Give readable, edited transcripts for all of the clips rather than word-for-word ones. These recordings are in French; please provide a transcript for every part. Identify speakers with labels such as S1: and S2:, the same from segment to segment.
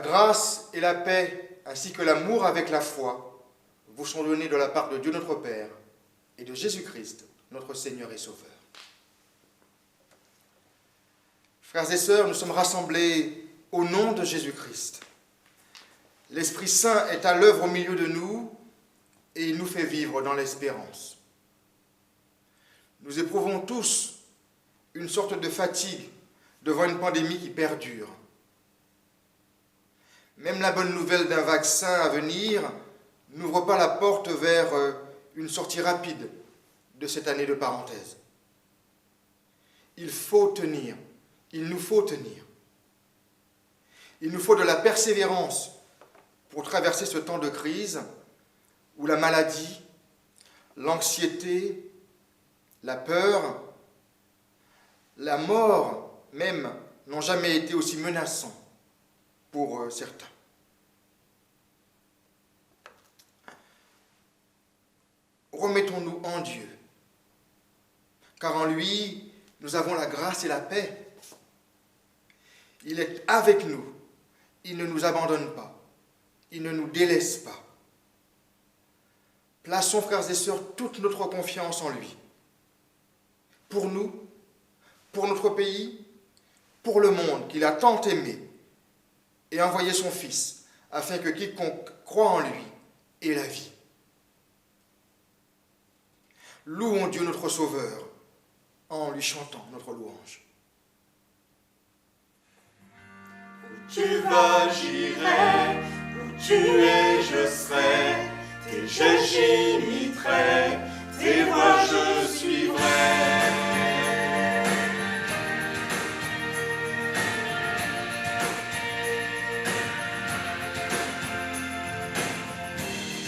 S1: grâce et la paix, ainsi que l'amour avec la foi, vous sont donnés de la part de Dieu notre Père et de Jésus-Christ, notre Seigneur et Sauveur. Frères et sœurs, nous sommes rassemblés au nom de Jésus-Christ. L'Esprit Saint est à l'œuvre au milieu de nous et il nous fait vivre dans l'espérance. Nous éprouvons tous une sorte de fatigue devant une pandémie qui perdure. Même la bonne nouvelle d'un vaccin à venir n'ouvre pas la porte vers une sortie rapide de cette année de parenthèse. Il faut tenir, il nous faut tenir. Il nous faut de la persévérance pour traverser ce temps de crise où la maladie, l'anxiété, la peur, la mort même n'ont jamais été aussi menaçants pour certains. Remettons-nous en Dieu, car en lui, nous avons la grâce et la paix. Il est avec nous, il ne nous abandonne pas, il ne nous délaisse pas. Plaçons, frères et sœurs, toute notre confiance en lui. Pour nous, pour notre pays, pour le monde qu'il a tant aimé et envoyé son Fils, afin que quiconque croit en lui ait la vie. Louons Dieu notre Sauveur en lui chantant notre louange.
S2: Où tu vas, j'irai, où tu es, je serai, tes gestes j'imiterai, tes voies je suivrai.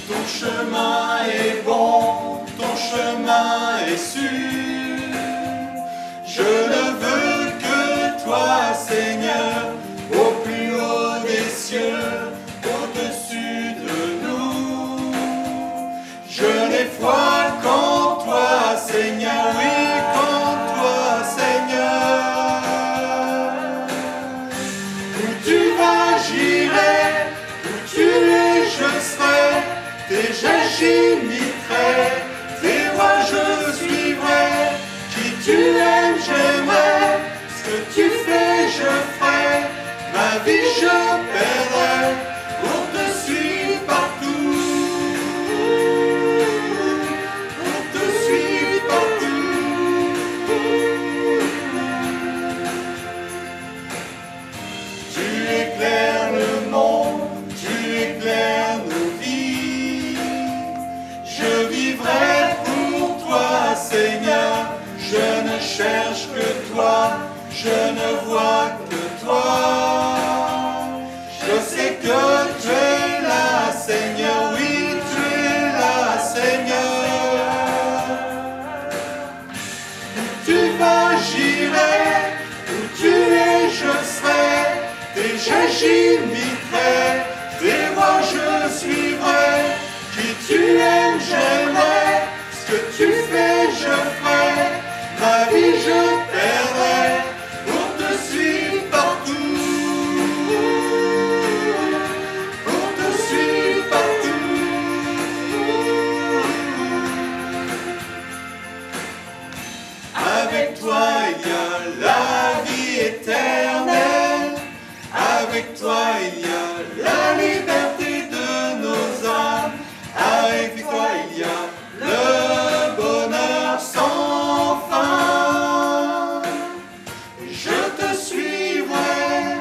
S2: Ton chemin est bon, ton chemin est sûr. Je ne veux que toi, Seigneur, au plus haut des cieux, au-dessus de nous. Je n'ai foi qu'en toi, Seigneur, oui, qu'en toi, Seigneur. Où tu vas, j'irai, où tu es, je serai, tes gestes j'imiterai, tes voies je suivrai. Qui tu aimes, j'aimerai, ce que tu fais, je ferai, ma vie je perdrai, pour te suivre partout, pour te suivre partout. Tu éclaires le monde, tu éclaires nos vies, je vivrai pour toi, Seigneur. Je ne cherche que toi, je ne vois que toi. Je sais que tu es là, Seigneur, oui, tu es là, Seigneur. Où tu vas, j'irai, où tu es, je serai, tes gestes j'imiterai, tes voies je suivrai. Qui tu aimes, j'aimerai, ce que tu fais, je ferai. Ma vie je perdrai, pour te suivre partout, pour te suivre partout. Avec toi il y a la vie éternelle, avec toi il y a la liberté de nos âmes, avec toi il y a le bonheur sans fin. Je te suivrai,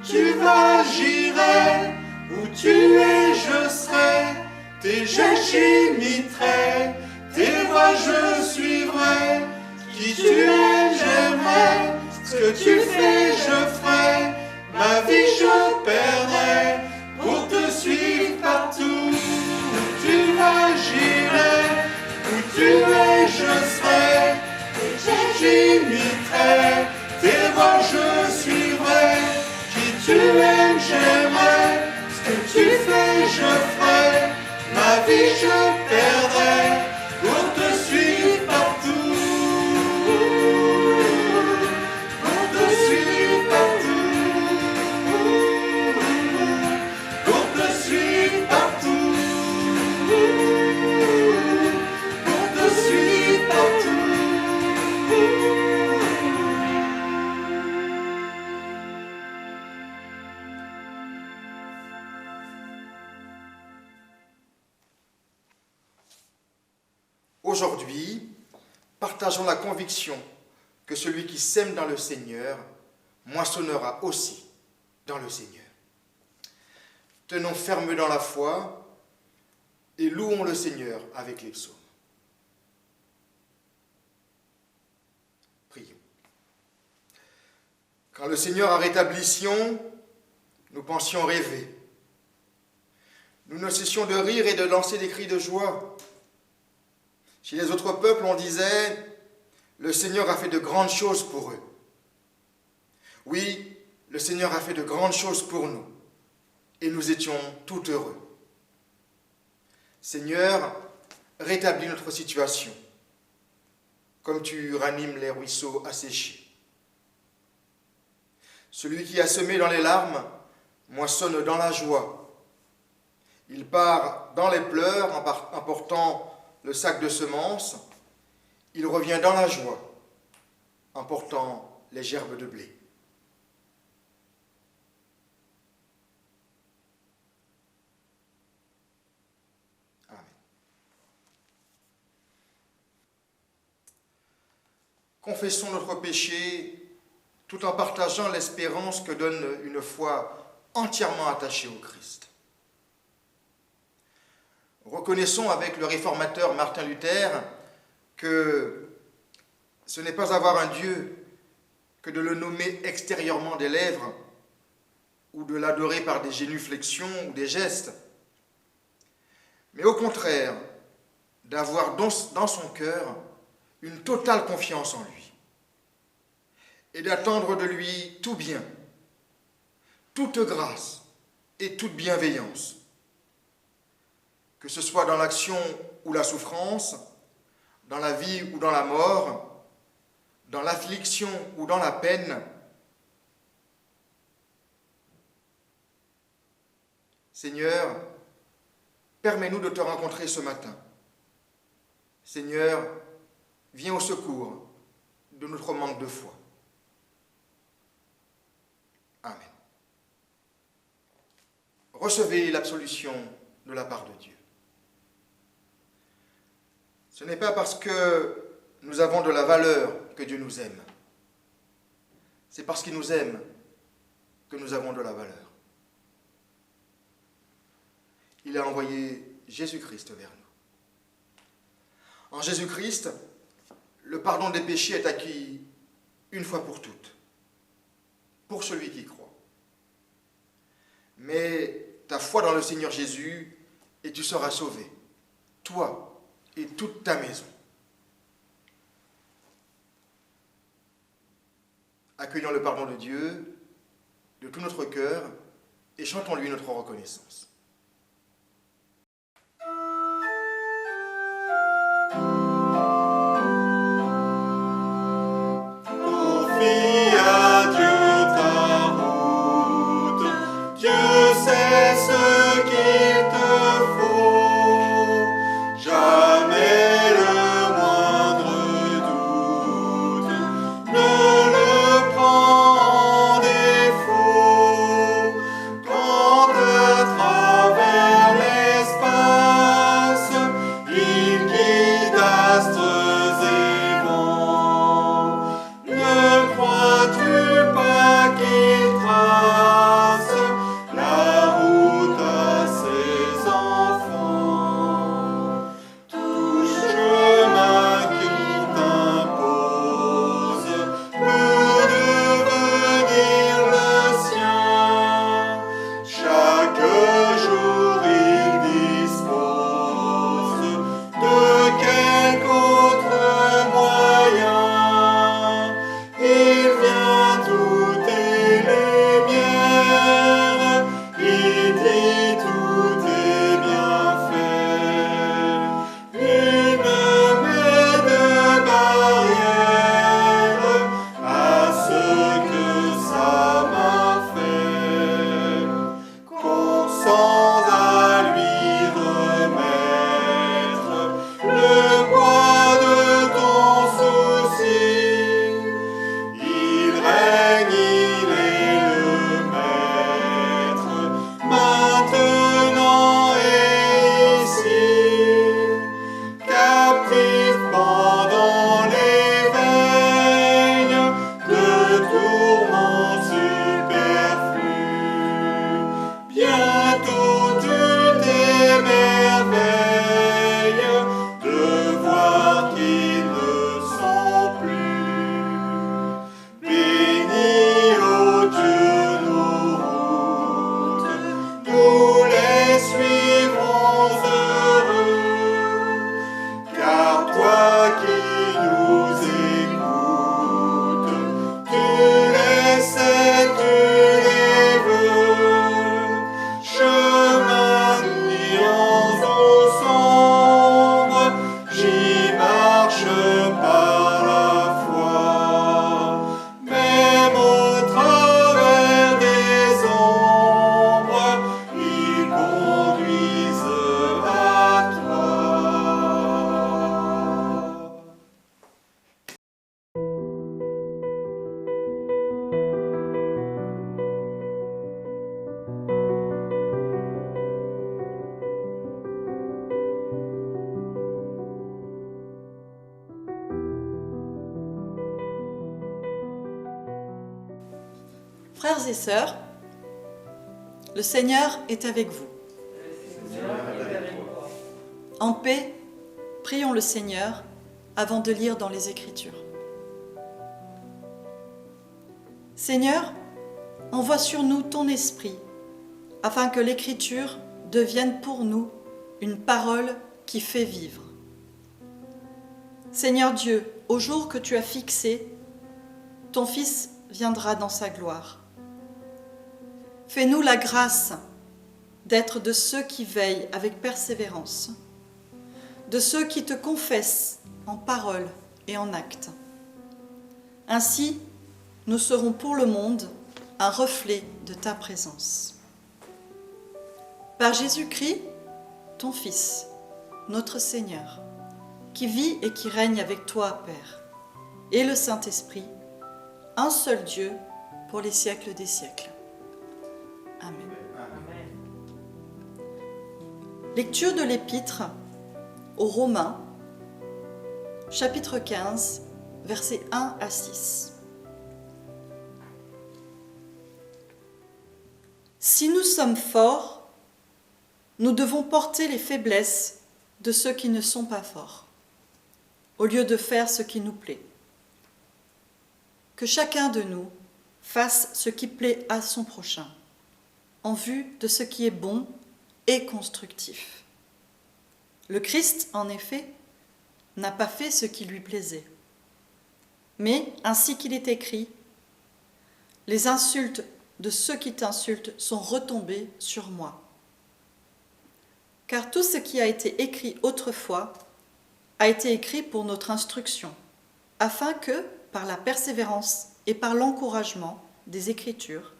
S2: tu vas, j'irai, où tu es, je serai, tes gestes j'imiterai, tes voies je suivrai. Qui tu es, j'aimerai, ce que tu fais, je ferai, ma vie je perdrai, pour te suivre partout. Où tu vas, j'irai, où tu es, je serai, tes gestes j'imiterai, tes voies je suivrai. Qui tu aimes, j'aimerai, ce que tu fais, je ferai, ma vie je perdrai, pour te suivre partout. Pour te suivre partout.
S1: aujourd'hui, partageons la conviction que celui qui sème dans le Seigneur moissonnera aussi dans le Seigneur. Tenons ferme dans la foi et louons le Seigneur avec les psaumes. Prions. Quand le Seigneur a rétabli Sion, nous pensions rêver. Nous ne cessions de rire et de lancer des cris de joie. Chez les autres peuples, on disait « Le Seigneur a fait de grandes choses pour eux ». Oui, le Seigneur a fait de grandes choses pour nous, et nous étions tout heureux. Seigneur, rétablis notre situation, comme tu ranimes les ruisseaux asséchés. Celui qui a semé dans les larmes moissonne dans la joie. Il part dans les pleurs en portant le sac de semences. Il revient dans la joie en portant les gerbes de blé. Amen. Confessons notre péché tout en partageant l'espérance que donne une foi entièrement attachée au Christ. Reconnaissons avec le réformateur Martin Luther que ce n'est pas avoir un Dieu que de le nommer extérieurement des lèvres ou de l'adorer par des génuflexions ou des gestes, mais au contraire d'avoir dans son cœur une totale confiance en lui et d'attendre de lui tout bien, toute grâce et toute bienveillance. Que ce soit dans l'action ou la souffrance, dans la vie ou dans la mort, dans l'affliction ou dans la peine. Seigneur, permets-nous de te rencontrer ce matin. Seigneur, viens au secours de notre manque de foi. Amen. Recevez l'absolution de la part de Dieu. Ce n'est pas parce que nous avons de la valeur que Dieu nous aime. C'est parce qu'il nous aime que nous avons de la valeur. Il a envoyé Jésus-Christ vers nous. En Jésus-Christ, le pardon des péchés est acquis une fois pour toutes, pour celui qui croit. Mais ta foi dans le Seigneur Jésus, et tu seras sauvé, toi et toute ta maison. Accueillons le pardon de Dieu de tout notre cœur et chantons-lui notre reconnaissance.
S2: Confie à Dieu ta route, Dieu sait ce qu'il te faut, jamais le moindre doute ne le prend en défaut, quand te
S3: Frères et sœurs, le Seigneur est avec vous. En paix, prions le Seigneur avant de lire dans les Écritures. Seigneur, envoie sur nous ton esprit, afin que l'Écriture devienne pour nous une parole qui fait vivre. Seigneur Dieu, au jour que tu as fixé, ton Fils viendra dans sa gloire. Fais-nous la grâce d'être de ceux qui veillent avec persévérance, de ceux qui te confessent en parole et en acte. Ainsi, nous serons pour le monde un reflet de ta présence. Par Jésus-Christ, ton Fils, notre Seigneur, qui vit et qui règne avec toi, Père, et le Saint-Esprit, un seul Dieu pour les siècles des siècles. Amen. Lecture de l'Épître aux Romains, chapitre 15, versets 1 à 6. Si nous sommes forts, nous devons porter les faiblesses de ceux qui ne sont pas forts, au lieu de faire ce qui nous plaît. Que chacun de nous fasse ce qui plaît à son prochain, en vue de ce qui est bon et constructif. Le Christ, en effet, n'a pas fait ce qui lui plaisait. Mais, ainsi qu'il est écrit, « Les insultes de ceux qui t'insultent sont retombées sur moi. » Car tout ce qui a été écrit autrefois a été écrit pour notre instruction, afin que, par la persévérance et par l'encouragement des Écritures,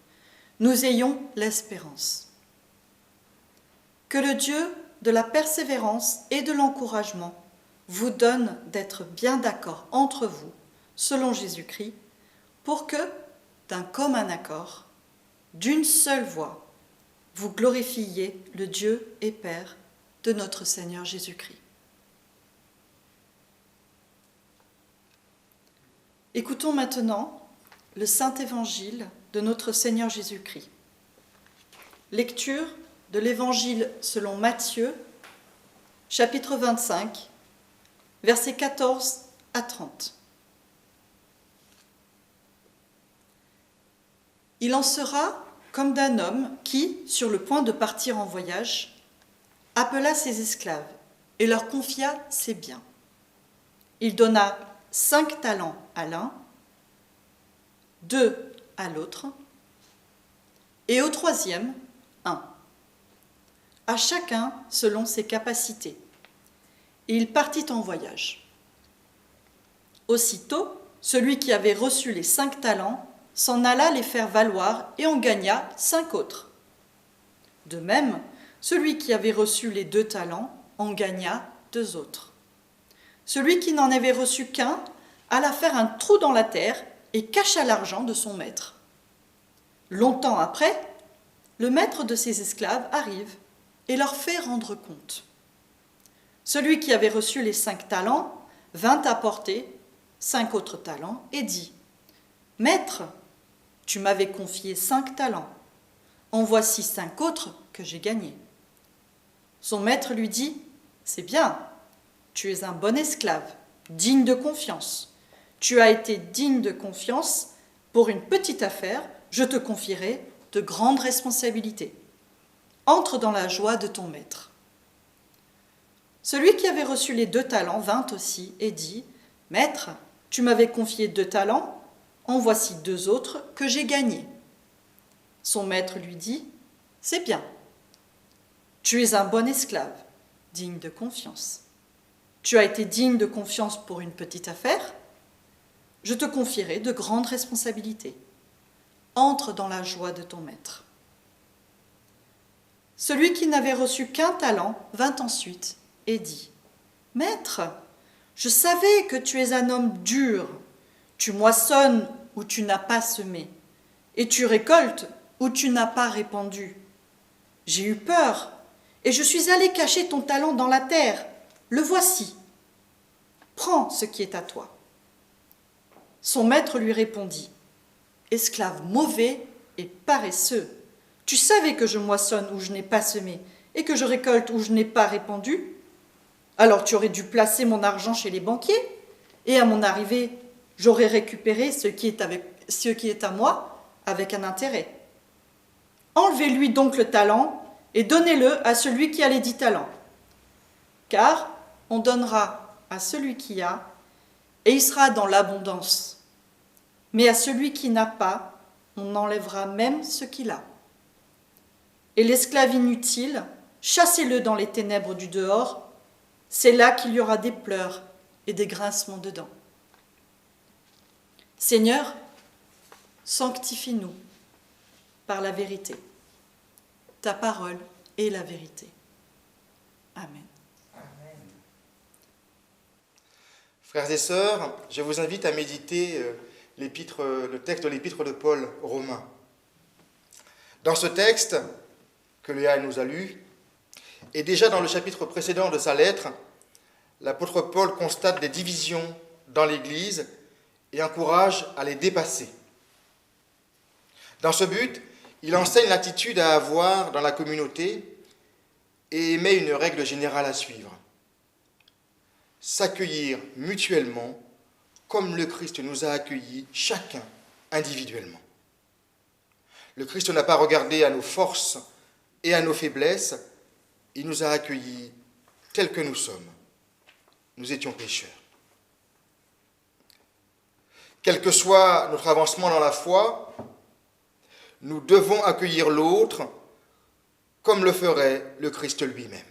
S3: nous ayons l'espérance. Que le Dieu de la persévérance et de l'encouragement vous donne d'être bien d'accord entre vous, selon Jésus-Christ, pour que, d'un commun accord, d'une seule voix, vous glorifiez le Dieu et Père de notre Seigneur Jésus-Christ. Écoutons maintenant le Saint-Évangile de notre Seigneur Jésus-Christ. Lecture de l'Évangile selon Matthieu, chapitre 25, versets 14 à 30. Il en sera comme d'un homme qui, sur le point de partir en voyage, appela ses esclaves et leur confia ses biens. Il donna 5 talents à l'un, 2 à l'autre, et au troisième, 1. À chacun selon ses capacités. Et il partit en voyage. Aussitôt, celui qui avait reçu les 5 talents s'en alla les faire valoir et en gagna 5 autres. De même, celui qui avait reçu les 2 talents en gagna 2 autres. Celui qui n'en avait reçu qu'un alla faire un trou dans la terre et cacha l'argent de son maître. Longtemps après, le maître de ses esclaves arrive et leur fait rendre compte. Celui qui avait reçu les 5 talents vint apporter 5 autres talents et dit : « Maître, tu m'avais confié 5 talents. En voici 5 autres que j'ai gagnés. » Son maître lui dit : « C'est bien, tu es un bon esclave, digne de confiance. Tu as été digne de confiance. Pour une petite affaire, je te confierai de grandes responsabilités. Entre dans la joie de ton maître. » Celui qui avait reçu les 2 talents vint aussi et dit : « Maître, tu m'avais confié 2 talents. En voici 2 autres que j'ai gagnés. » Son maître lui dit : « C'est bien. Tu es un bon esclave, digne de confiance. Tu as été digne de confiance pour une petite affaire. Je te confierai de grandes responsabilités. Entre dans la joie de ton maître. » Celui qui n'avait reçu qu'un talent vint ensuite et dit : « Maître, je savais que tu es un homme dur. Tu moissonnes où tu n'as pas semé, et tu récoltes où tu n'as pas répandu. J'ai eu peur, et je suis allé cacher ton talent dans la terre. Le voici. Prends ce qui est à toi. » Son maître lui répondit : « Esclave mauvais et paresseux. Tu savais que je moissonne où je n'ai pas semé et que je récolte où je n'ai pas répandu. Alors tu aurais dû placer mon argent chez les banquiers, et à mon arrivée, j'aurais récupéré ce qui est à moi avec un intérêt. Enlevez-lui donc le talent et donnez-le à celui qui a les 10 talents. Car on donnera à celui qui a, et il sera dans l'abondance. Mais à celui qui n'a pas, on enlèvera même ce qu'il a. Et l'esclave inutile, chassez-le dans les ténèbres du dehors, c'est là qu'il y aura des pleurs et des grincements de dents. Seigneur, sanctifie-nous par la vérité. Ta parole est la vérité. Amen.
S1: Frères et sœurs, je vous invite à méditer le texte de l'épître de Paul aux Romains. Dans ce texte que Léa nous a lu, et déjà dans le chapitre précédent de sa lettre, l'apôtre Paul constate des divisions dans l'Église et encourage à les dépasser. Dans ce but, il enseigne l'attitude à avoir dans la communauté et émet une règle générale à suivre. S'accueillir mutuellement comme le Christ nous a accueillis chacun individuellement. Le Christ n'a pas regardé à nos forces et à nos faiblesses, il nous a accueillis tels que nous sommes. Nous étions pécheurs. Quel que soit notre avancement dans la foi, nous devons accueillir l'autre comme le ferait le Christ lui-même.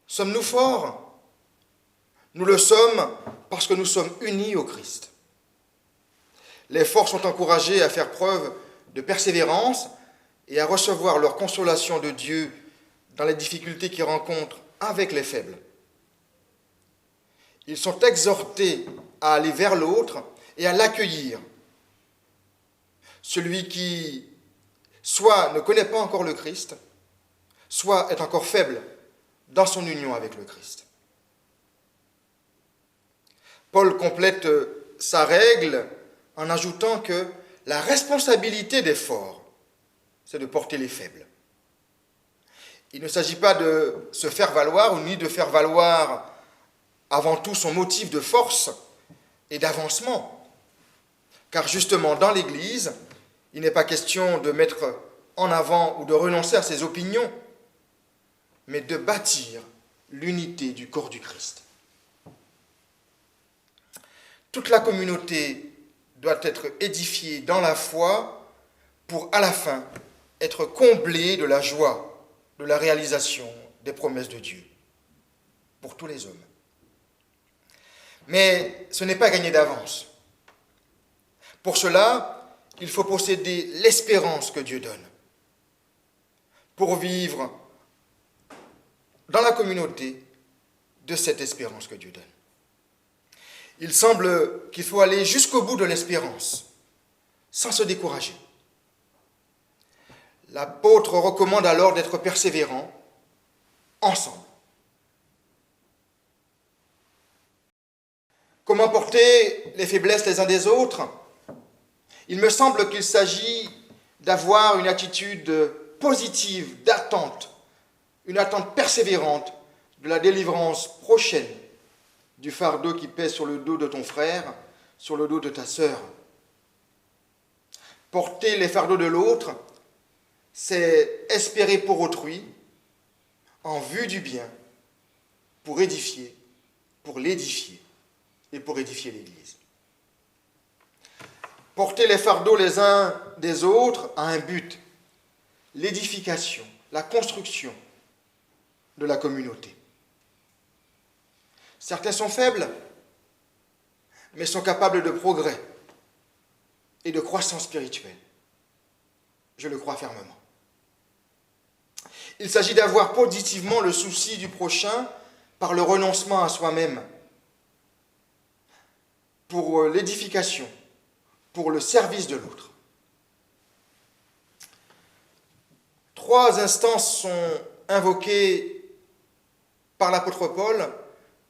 S1: Sommes-nous forts? Nous le sommes parce que nous sommes unis au Christ. Les forts sont encouragés à faire preuve de persévérance et à recevoir leur consolation de Dieu dans les difficultés qu'ils rencontrent avec les faibles. Ils sont exhortés à aller vers l'autre et à l'accueillir. Celui qui soit ne connaît pas encore le Christ, soit est encore faible dans son union avec le Christ. Paul complète sa règle en ajoutant que la responsabilité des forts, c'est de porter les faibles. Il ne s'agit pas de se faire valoir ou ni de faire valoir avant tout son motif de force et d'avancement, car justement dans l'Église, il n'est pas question de mettre en avant ou de renoncer à ses opinions, mais de bâtir l'unité du corps du Christ. Toute la communauté doit être édifiée dans la foi pour, à la fin, être comblée de la joie, de la réalisation des promesses de Dieu, pour tous les hommes. Mais ce n'est pas gagné d'avance. Pour cela, il faut posséder l'espérance que Dieu donne, pour vivre dans la communauté de cette espérance que Dieu donne. Il semble qu'il faut aller jusqu'au bout de l'espérance, sans se décourager. L'apôtre recommande alors d'être persévérant ensemble. Comment porter les faiblesses les uns des autres? Il me semble qu'il s'agit d'avoir une attitude positive, d'attente, une attente persévérante de la délivrance prochaine du fardeau qui pèse sur le dos de ton frère, sur le dos de ta sœur. Porter les fardeaux de l'autre, c'est espérer pour autrui, en vue du bien, pour édifier, pour l'édifier et pour édifier l'Église. Porter les fardeaux les uns des autres a un but, l'édification, la construction de la communauté. Certains sont faibles, mais sont capables de progrès et de croissance spirituelle. Je le crois fermement. Il s'agit d'avoir positivement le souci du prochain par le renoncement à soi-même, pour l'édification, pour le service de l'autre. 3 instances sont invoquées par l'apôtre Paul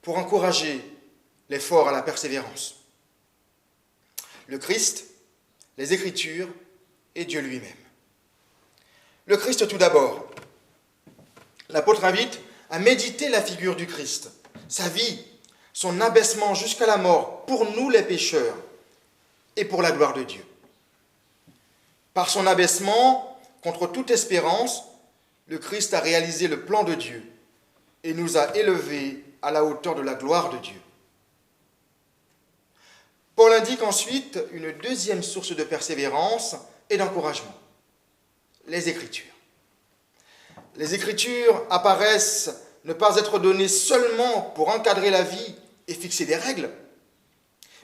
S1: pour encourager les forts à la persévérance. le Christ, les Écritures et Dieu lui-même. Le Christ tout d'abord. L'apôtre invite à méditer la figure du Christ, sa vie, son abaissement jusqu'à la mort pour nous les pécheurs et pour la gloire de Dieu. Par son abaissement, contre toute espérance, le Christ a réalisé le plan de Dieu et nous a élevés à la hauteur de la gloire de Dieu. Paul indique ensuite une deuxième source de persévérance et d'encouragement, les Écritures. Les Écritures apparaissent ne pas être données seulement pour encadrer la vie et fixer des règles,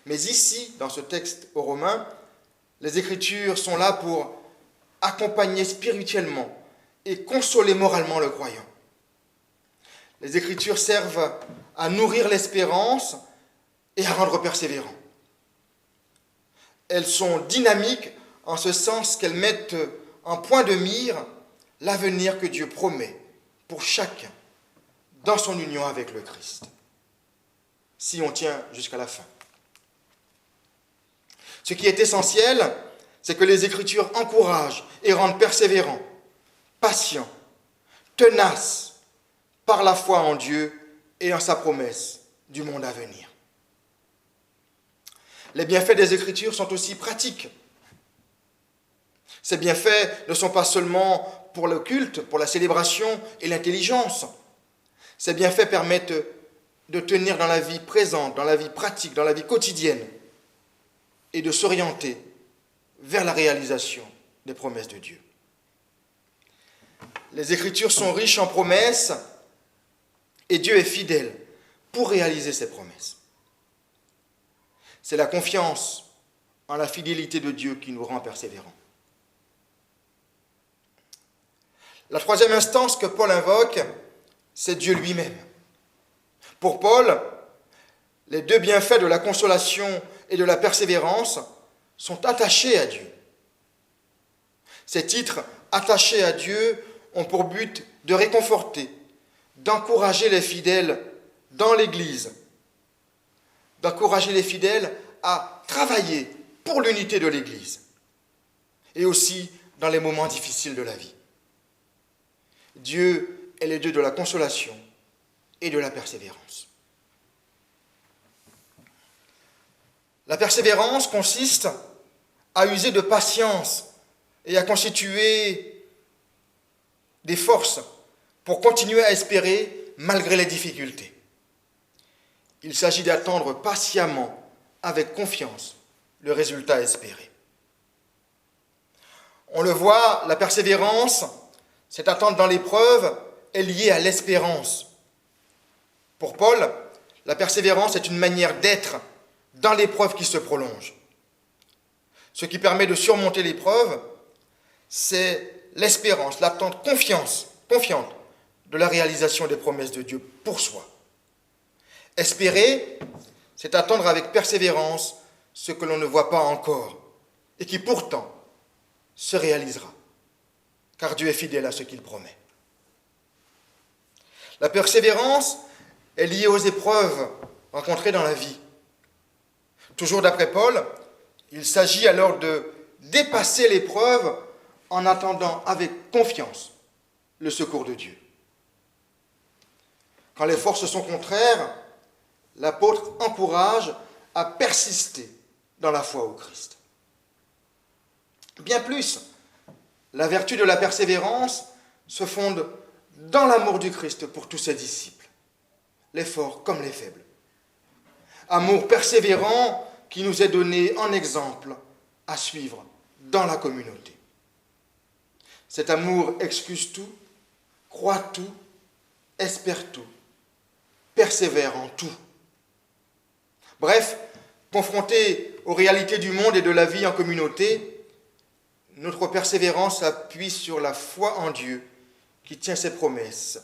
S1: mais ici, dans ce texte aux Romains, les Écritures sont là pour accompagner spirituellement et consoler moralement le croyant. Les Écritures servent à nourrir l'espérance et à rendre persévérant. Elles sont dynamiques en ce sens qu'elles mettent en point de mire l'avenir que Dieu promet pour chacun dans son union avec le Christ, si on tient jusqu'à la fin. Ce qui est essentiel, c'est que les Écritures encouragent et rendent persévérants, patients, tenaces par la foi en Dieu et en sa promesse du monde à venir. Les bienfaits des Écritures sont aussi pratiques. Ces bienfaits ne sont pas seulement pour le culte, pour la célébration et l'intelligence. Ces bienfaits permettent de tenir dans la vie présente, dans la vie pratique, dans la vie quotidienne et de s'orienter vers la réalisation des promesses de Dieu. Les Écritures sont riches en promesses et Dieu est fidèle pour réaliser ses promesses. C'est la confiance en la fidélité de Dieu qui nous rend persévérants. La troisième instance que Paul invoque, c'est Dieu lui-même. Pour Paul, les deux bienfaits de la consolation et de la persévérance sont attachés à Dieu. Ces titres attachés à Dieu ont pour but de réconforter, d'encourager les fidèles dans l'Église, d'encourager les fidèles à travailler pour l'unité de l'Église et aussi dans les moments difficiles de la vie. Dieu est le Dieu de la consolation et de la persévérance. La persévérance consiste à user de patience et à constituer des forces pour continuer à espérer malgré les difficultés. Il s'agit d'attendre patiemment, avec confiance, le résultat espéré. On le voit, la persévérance, cette attente dans l'épreuve, est liée à l'espérance. Pour Paul, la persévérance est une manière d'être dans l'épreuve qui se prolonge. Ce qui permet de surmonter l'épreuve, c'est l'espérance, l'attente confiante de la réalisation des promesses de Dieu pour soi. Espérer, c'est attendre avec persévérance ce que l'on ne voit pas encore et qui pourtant se réalisera, car Dieu est fidèle à ce qu'il promet. La persévérance est liée aux épreuves rencontrées dans la vie. Toujours d'après Paul, il s'agit alors de dépasser l'épreuve en attendant avec confiance le secours de Dieu. Quand les forces sont contraires, l'apôtre encourage à persister dans la foi au Christ. Bien plus, la vertu de la persévérance se fonde dans l'amour du Christ pour tous ses disciples, les forts comme les faibles. Amour persévérant qui nous est donné en exemple à suivre dans la communauté. Cet amour excuse tout, croit tout, espère tout, persévère en tout. Bref, confronté aux réalités du monde et de la vie en communauté, notre persévérance appuie sur la foi en Dieu qui tient ses promesses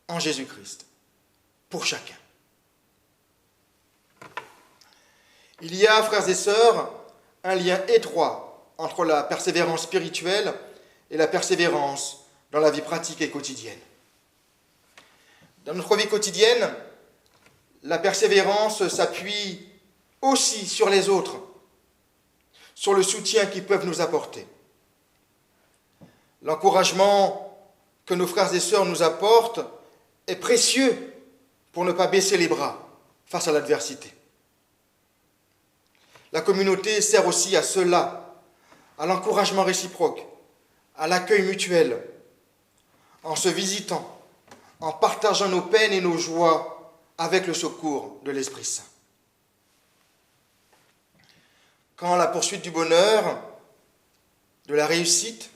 S1: en Jésus-Christ pour chacun. Il y a, frères et sœurs, un lien étroit entre la persévérance spirituelle et la persévérance dans la vie pratique et quotidienne. Dans notre vie quotidienne, la persévérance s'appuie aussi sur les autres, sur le soutien qu'ils peuvent nous apporter. L'encouragement que nos frères et sœurs nous apportent est précieux pour ne pas baisser les bras face à l'adversité. La communauté sert aussi à cela, à l'encouragement réciproque, à l'accueil mutuel, en se visitant, en partageant nos peines et nos joies avec le secours de l'Esprit Saint. Quand la poursuite du bonheur, de la réussite,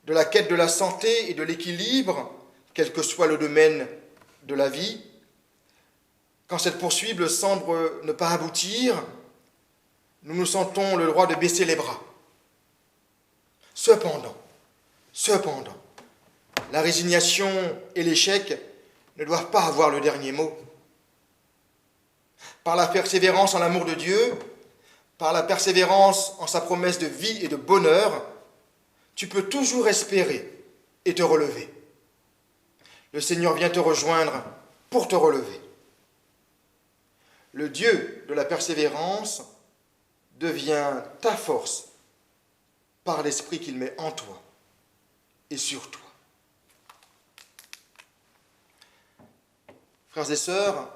S1: de la quête de la santé et de l'équilibre, quel que soit le domaine de la vie, quand cette poursuite semble ne pas aboutir, nous nous sentons le droit de baisser les bras. Cependant, la résignation et l'échec ne doivent pas avoir le dernier mot. Par la persévérance en l'amour de Dieu, par la persévérance en sa promesse de vie et de bonheur, tu peux toujours espérer et te relever. Le Seigneur vient te rejoindre pour te relever. Le Dieu de la persévérance devient ta force par l'esprit qu'il met en toi et sur toi. Frères et sœurs,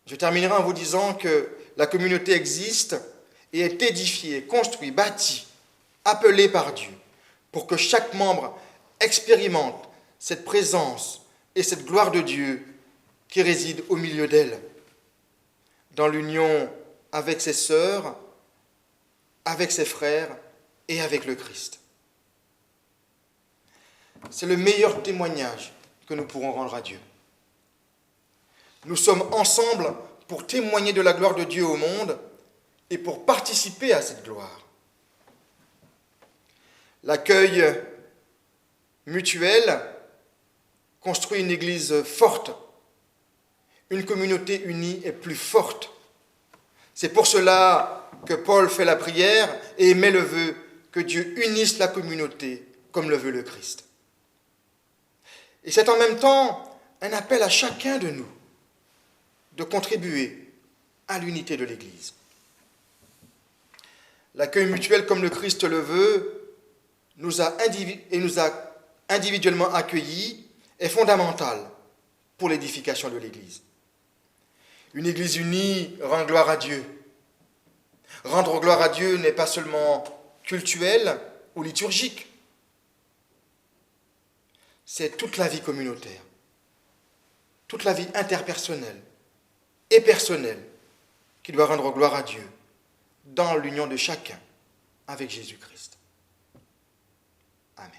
S1: je terminerai en vous disant que la communauté existe et est édifiée, construite, bâtie, appelée par Dieu pour que chaque membre expérimente cette présence et cette gloire de Dieu qui réside au milieu d'elle, dans l'union avec ses sœurs, avec ses frères et avec le Christ. C'est le meilleur témoignage que nous pourrons rendre à Dieu. Nous sommes ensemble pour témoigner de la gloire de Dieu au monde et pour participer à cette gloire. L'accueil mutuel construit une église forte. Une communauté unie est plus forte. C'est pour cela que Paul fait la prière et émet le vœu que Dieu unisse la communauté comme le veut le Christ. Et c'est en même temps un appel à chacun de nous de contribuer à l'unité de l'Église. L'accueil mutuel comme le Christ le veut nous a individuellement accueillis est fondamental pour l'édification de l'Église. Une Église unie rend gloire à Dieu. Rendre gloire à Dieu n'est pas seulement cultuel ou liturgique. C'est toute la vie communautaire, toute la vie interpersonnelle et personnelle qui doit rendre gloire à Dieu dans l'union de chacun avec Jésus-Christ. Amen.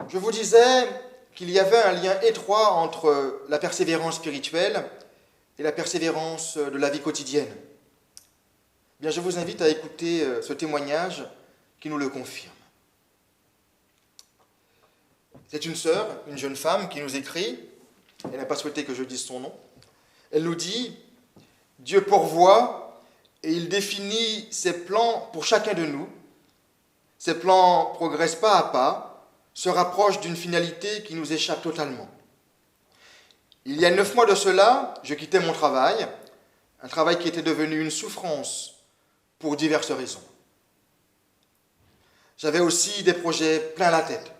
S1: Je vous disais qu'il y avait un lien étroit entre la persévérance spirituelle et la persévérance de la vie quotidienne. Bien, je vous invite à écouter ce témoignage qui nous le confirme. C'est une sœur, une jeune femme qui nous écrit, elle n'a pas souhaité que je dise son nom, elle nous dit « Dieu pourvoit et il définit ses plans pour chacun de nous. Ces plans progressent pas à pas, se rapprochent d'une finalité qui nous échappe totalement. Il y a 9 mois de cela, je quittais mon travail, un travail qui était devenu une souffrance pour diverses raisons. J'avais aussi des projets plein la tête.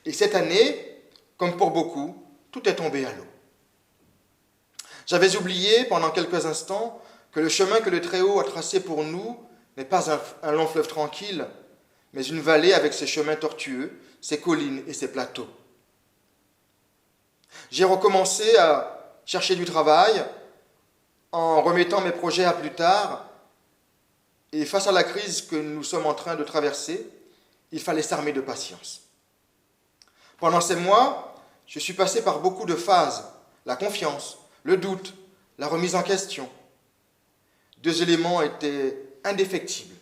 S1: Et cette année, comme pour beaucoup, tout est tombé à l'eau. J'avais oublié pendant quelques instants que le chemin que le Très-Haut a tracé pour nous n'est pas un long fleuve tranquille, mais une vallée avec ses chemins tortueux, ses collines et ses plateaux. J'ai recommencé à chercher du travail en remettant mes projets à plus tard. Et face à la crise que nous sommes en train de traverser, il fallait s'armer de patience. Pendant ces mois, je suis passé par beaucoup de phases, la confiance, le doute, la remise en question. 2 éléments étaient indéfectibles,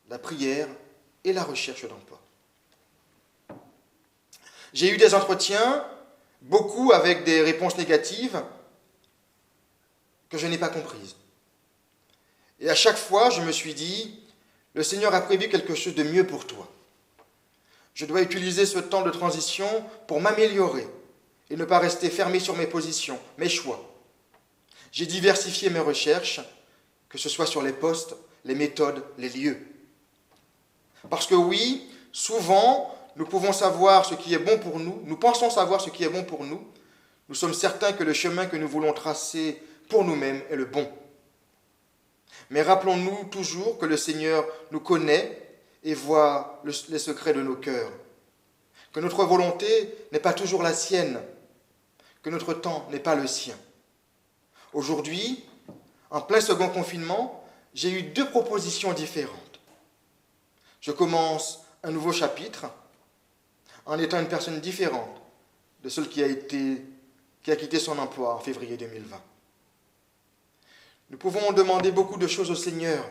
S1: la prière et la recherche d'emploi. J'ai eu des entretiens, beaucoup avec des réponses négatives que je n'ai pas comprises. Et à chaque fois, je me suis dit, le Seigneur a prévu quelque chose de mieux pour toi. Je dois utiliser ce temps de transition pour m'améliorer et ne pas rester fermé sur mes positions, mes choix. J'ai diversifié mes recherches, que ce soit sur les postes, les méthodes, les lieux. Parce que oui, souvent, nous pouvons savoir ce qui est bon pour nous, nous pensons savoir ce qui est bon pour nous, nous sommes certains que le chemin que nous voulons tracer pour nous-mêmes est le bon. Mais rappelons-nous toujours que le Seigneur nous connaît et voit les secrets de nos cœurs, que notre volonté n'est pas toujours la sienne, que notre temps n'est pas le sien. Aujourd'hui, en plein second confinement, j'ai eu 2 propositions différentes. Je commence un nouveau chapitre en étant une personne différente de celle qui a quitté son emploi en février 2020. Nous pouvons demander beaucoup de choses au Seigneur,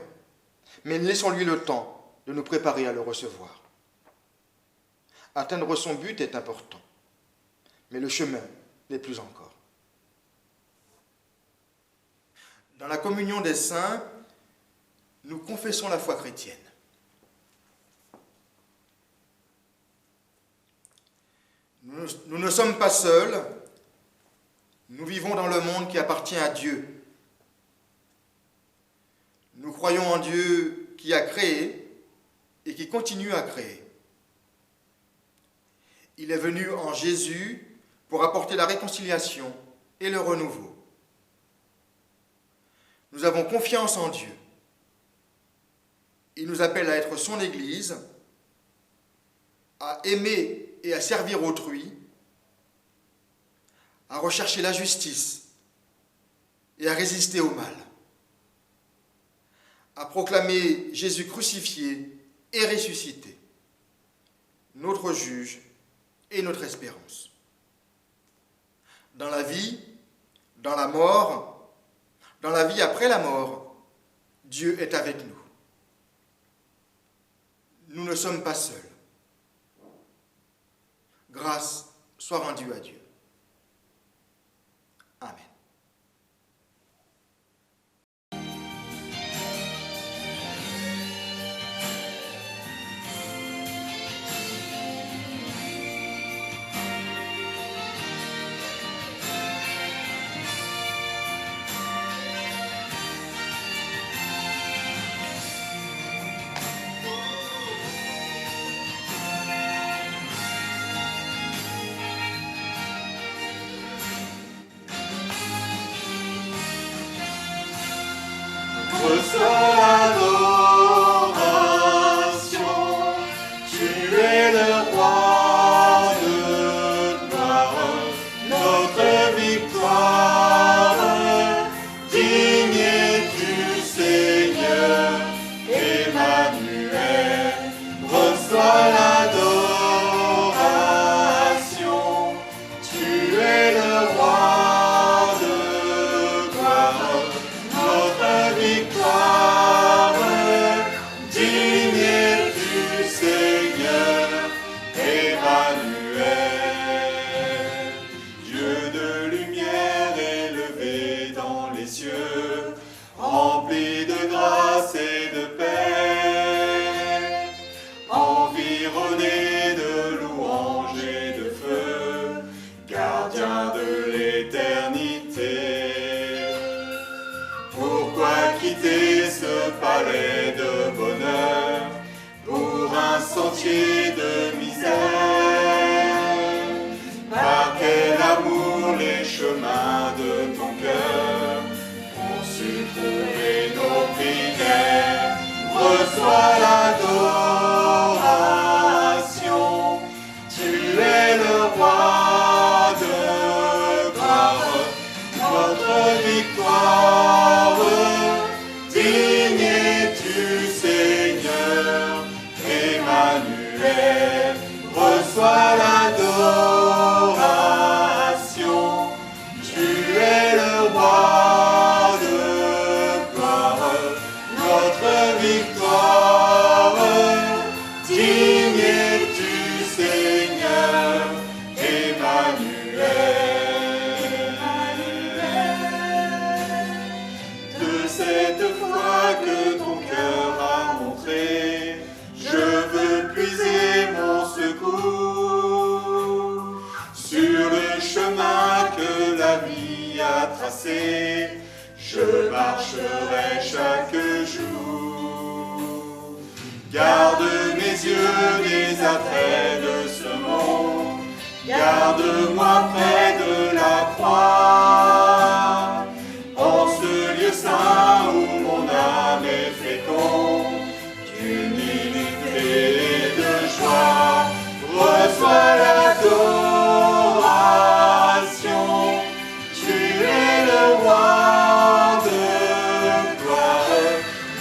S1: mais laissons-lui le temps de nous préparer à le recevoir. Atteindre son but est important, mais le chemin l'est plus encore. Dans la communion des saints, nous confessons la foi chrétienne. Nous ne sommes pas seuls, nous vivons dans le monde qui appartient à Dieu. Nous croyons en Dieu qui a créé et qui continue à créer. Il est venu en Jésus pour apporter la réconciliation et le renouveau. Nous avons confiance en Dieu. Il nous appelle à être son Église, à aimer et à servir autrui, à rechercher la justice et à résister au mal, à proclamer Jésus crucifié et ressuscité, notre juge et notre espérance. Dans la vie, dans la mort, dans la vie après la mort, Dieu est avec nous. Nous ne sommes pas seuls. Grâce soit rendue à Dieu. Amen.
S2: Reçois l'adoration, tu es le roi de gloire, notre victoire, digne es-tu Seigneur, Emmanuel, reçois l'adoration, tu es le roi de gloire, notre victoire, digne es-tu Seigneur, Emmanuel. Dieu de lumière élevé dans les cieux, rempli de grâce et de paix, environné de louanges et de feu, gardien de l'éternité. Pourquoi quitter ce palais de bonheur pour un sentier de misère? Par quel amour les chemins de ton cœur ont su trouver nos prières? Reçois l'adoration, tu es le roi de gloire, notre victoire, digne es-tu Seigneur, Emmanuel, reçois l'adoration, tu es le roi de gloire, notre victoire. as tracé, je marcherai chaque jour. Garde mes yeux des attraits de ce monde, garde-moi près de la croix, en ce lieu saint où mon âme est féconde, d'humilité et de joie, reçois l'adoration, tu es le roi de gloire,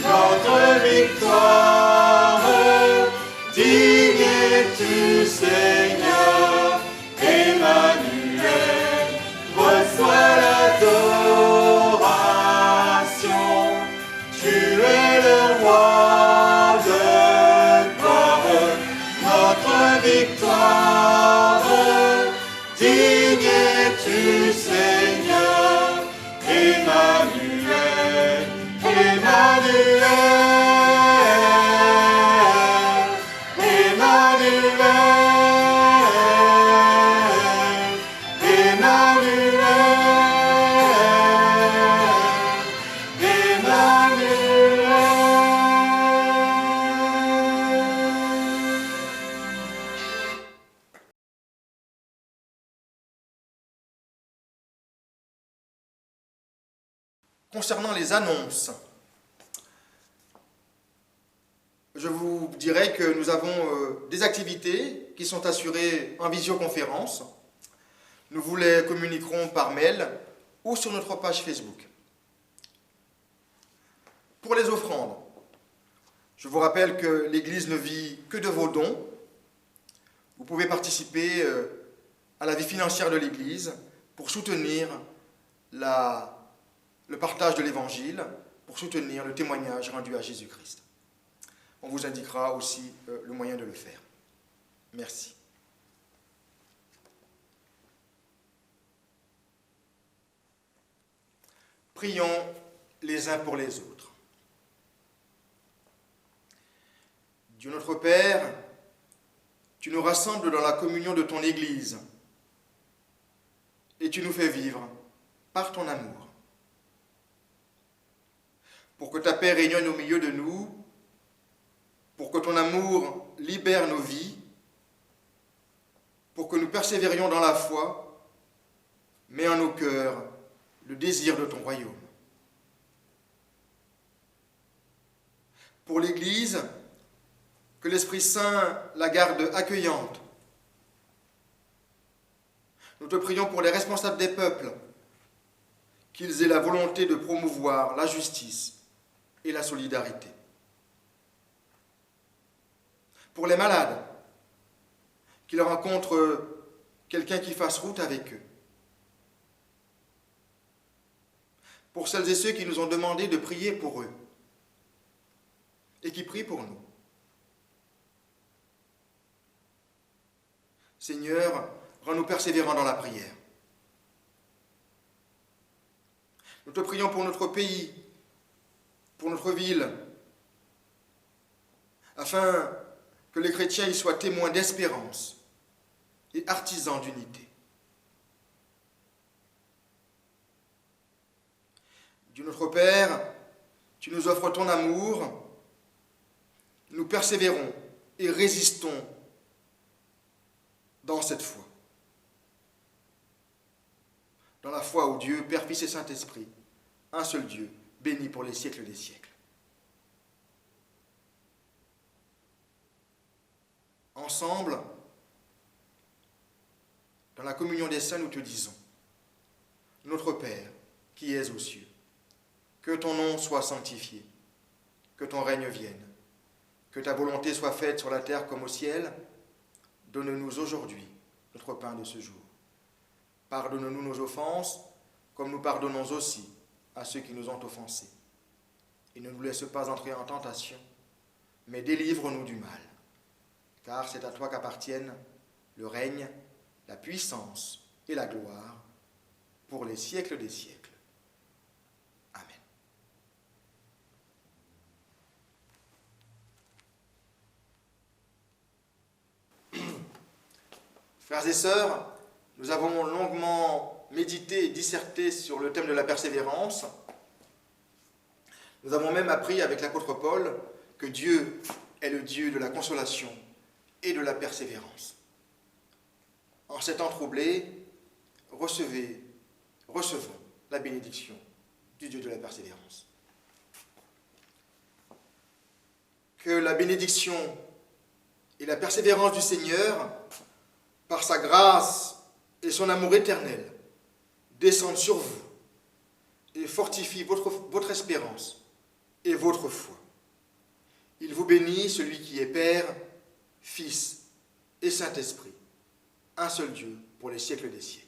S2: notre victoire, digne es-tu Seigneur, Emmanuel, reçois l'adoration, tu es le roi de gloire, notre victoire, digne es-tu Seigneur, Emmanuel, Emmanuel,
S1: Concernant les annonces, je vous dirais que nous avons des activités qui sont assurées en visioconférence. Nous vous les communiquerons par mail ou sur notre page Facebook. Pour les offrandes, je vous rappelle que l'Église ne vit que de vos dons. Vous pouvez participer à la vie financière de l'Église pour soutenir le partage de l'Évangile, pour soutenir le témoignage rendu à Jésus-Christ. On vous indiquera aussi le moyen de le faire. Merci. Prions les uns pour les autres. Dieu notre Père, tu nous rassembles dans la communion de ton Église et tu nous fais vivre par ton amour. Pour que ta paix règne au milieu de nous, pour que ton amour libère nos vies, pour que nous persévérions dans la foi, mets en nos cœurs le désir de ton royaume. Pour l'Église, que l'Esprit Saint la garde accueillante. Nous te prions pour les responsables des peuples, qu'ils aient la volonté de promouvoir la justice et la solidarité. Pour les malades, qu'ils rencontrent quelqu'un qui fasse route avec eux. Pour celles et ceux qui nous ont demandé de prier pour eux et qui prient pour nous. Seigneur, rends-nous persévérants dans la prière. Nous te prions pour notre pays, pour notre ville, afin que les chrétiens y soient témoins d'espérance et artisans d'unité. Dieu notre Père, tu nous offres ton amour, nous persévérons et résistons dans cette foi. Dans la foi au Dieu, Père, Fils et Saint-Esprit, un seul Dieu, béni pour les siècles des siècles. Ensemble, dans la communion des saints, nous te disons, notre Père, qui es aux cieux, que ton nom soit sanctifié, que ton règne vienne, que ta volonté soit faite sur la terre comme au ciel. Donne-nous aujourd'hui notre pain de ce jour. Pardonne-nous nos offenses, comme nous pardonnons aussi à ceux qui nous ont offensés. Et ne nous laisse pas entrer en tentation, mais délivre-nous du mal. Car c'est à toi qu'appartiennent le règne, la puissance et la gloire pour les siècles des siècles. Amen. Frères et sœurs, nous avons longuement médité médité et disserté sur le thème de la persévérance. Nous avons même appris avec l'apôtre Paul que Dieu est le Dieu de la consolation et de la persévérance. En ces temps troublés, recevons la bénédiction du Dieu de la persévérance. Que la bénédiction et la persévérance du Seigneur, par sa grâce et son amour éternel, descendent sur vous et fortifient votre espérance et votre foi. Il vous bénit, celui qui est Père, Fils et Saint-Esprit, un seul Dieu pour les siècles des siècles.